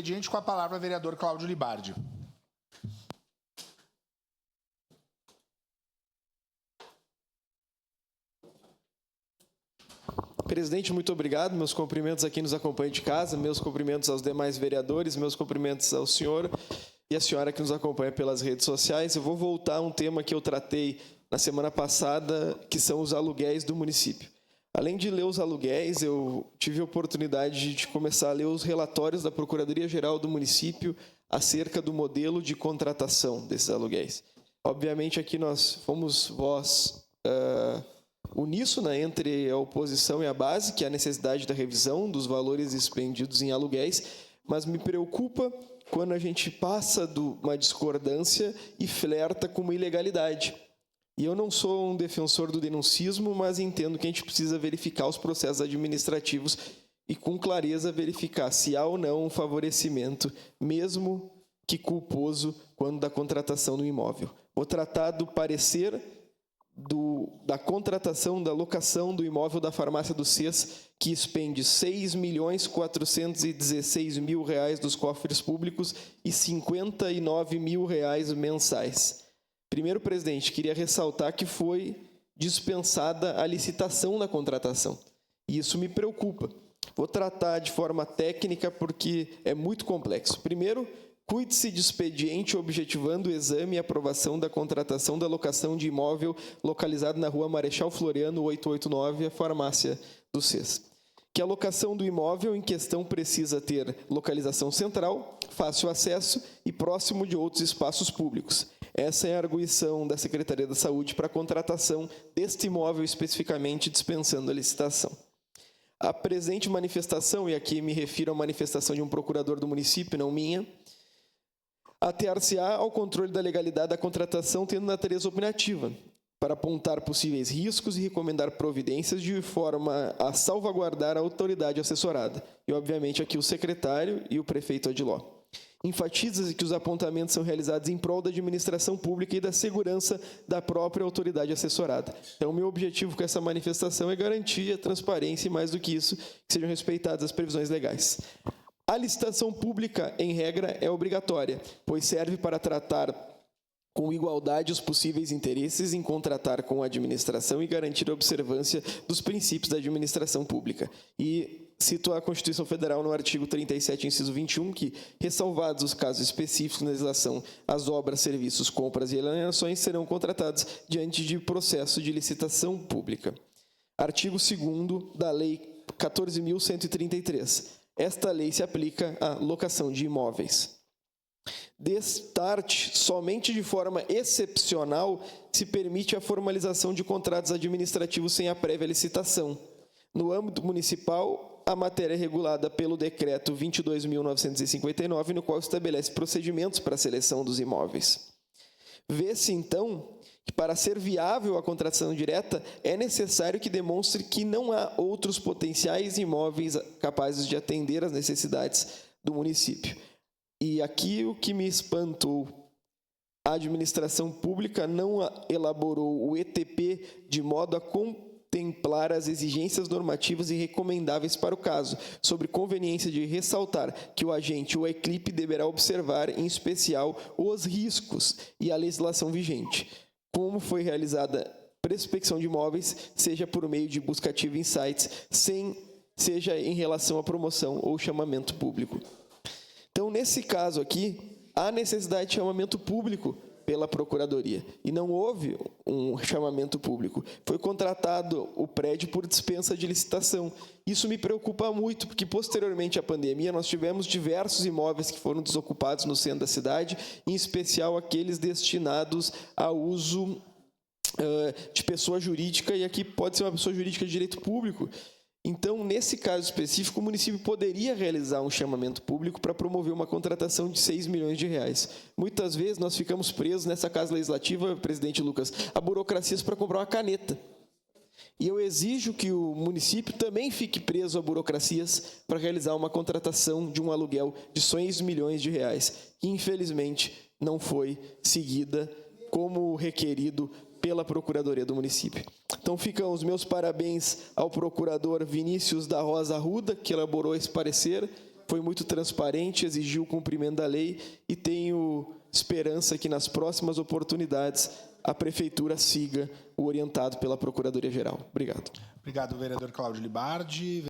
expediente, com a palavra o vereador Cláudio Libardi. Presidente, muito obrigado. Meus cumprimentos a quem nos acompanha de casa, meus cumprimentos aos demais vereadores, meus cumprimentos ao senhor e à senhora que nos acompanha pelas redes sociais. Eu vou voltar a um tema que eu tratei na semana passada, que são os aluguéis do município. Além de ler os aluguéis, eu tive a oportunidade de começar a ler os relatórios da Procuradoria-Geral do município acerca do modelo de contratação desses aluguéis. Obviamente, aqui nós fomos voz uníssona entre a oposição e a base, que é a necessidade da revisão dos valores expendidos em aluguéis, mas me preocupa quando a gente passa de uma discordância e flerta com uma ilegalidade. E eu não sou um defensor do denuncismo, mas entendo que a gente precisa verificar os processos administrativos e, com clareza, verificar se há ou não um favorecimento, mesmo que culposo, quando da contratação do imóvel. Vou tratar do parecer da contratação da locação do imóvel da farmácia do CES, que expende R$ 6.416.000 dos cofres públicos e R$ 59.000 mensais. Primeiro, presidente, queria ressaltar que foi dispensada a licitação da contratação. E isso me preocupa. Vou tratar de forma técnica porque é muito complexo. Primeiro, cuide-se de expediente objetivando o exame e aprovação da contratação da locação de imóvel localizado na rua Marechal Floriano, 889, a farmácia do CES. Que a locação do imóvel em questão precisa ter localização central, fácil acesso e próximo de outros espaços públicos. Essa é a arguição da Secretaria da Saúde para a contratação deste imóvel especificamente, dispensando a licitação. A presente manifestação, e aqui me refiro à manifestação de um procurador do município, não minha, ater-se-á ao controle da legalidade da contratação, tendo natureza opinativa, para apontar possíveis riscos e recomendar providências de forma a salvaguardar a autoridade assessorada. E, obviamente, aqui o secretário e o prefeito Adiló. Enfatiza que os apontamentos são realizados em prol da administração pública e da segurança da própria autoridade assessorada. Então, o meu objetivo com essa manifestação é garantir a transparência e, mais do que isso, que sejam respeitadas as previsões legais. A licitação pública, em regra, é obrigatória, pois serve para tratar com igualdade os possíveis interesses em contratar com a administração e garantir a observância dos princípios da administração pública. E cito a Constituição Federal no artigo 37, inciso 21, que, ressalvados os casos específicos na legislação, as obras, serviços, compras e alienações serão contratadas diante de processo de licitação pública. Artigo 2º da Lei 14.133. Esta lei se aplica à locação de imóveis. Destarte, somente de forma excepcional, se permite a formalização de contratos administrativos sem a prévia licitação. No âmbito municipal, a matéria é regulada pelo Decreto 22.959, no qual estabelece procedimentos para a seleção dos imóveis. Vê-se, então, que para ser viável a contratação direta, é necessário que demonstre que não há outros potenciais imóveis capazes de atender às necessidades do município. E aqui o que me espantou, a administração pública não elaborou o ETP de modo a contemplar as exigências normativas e recomendáveis para o caso, sobre conveniência de ressaltar que o agente ou a equipe deverá observar, em especial, os riscos e a legislação vigente. Como foi realizada prospecção de imóveis, seja por meio de busca ativa em sites, seja em relação à promoção ou chamamento público. Então, nesse caso aqui, há necessidade de chamamento público pela Procuradoria. E não houve um chamamento público. Foi contratado o prédio por dispensa de licitação. Isso me preocupa muito, porque posteriormente à pandemia nós tivemos diversos imóveis que foram desocupados no centro da cidade, em especial aqueles destinados a uso de pessoa jurídica, e aqui pode ser uma pessoa jurídica de direito público. Então, nesse caso específico, o município poderia realizar um chamamento público para promover uma contratação de R$ 6 milhões. Muitas vezes nós ficamos presos nessa Casa Legislativa, presidente Lucas, a burocracias para comprar uma caneta. E eu exijo que o município também fique preso a burocracias para realizar uma contratação de um aluguel de R$ 6 milhões, que infelizmente não foi seguida como requerido pela Procuradoria do município. Então ficam os meus parabéns ao procurador Vinícius da Rosa Arruda, que elaborou esse parecer, foi muito transparente, exigiu o cumprimento da lei e tenho esperança que nas próximas oportunidades a Prefeitura siga o orientado pela Procuradoria-Geral. Obrigado. Obrigado, vereador Cláudio Libardi.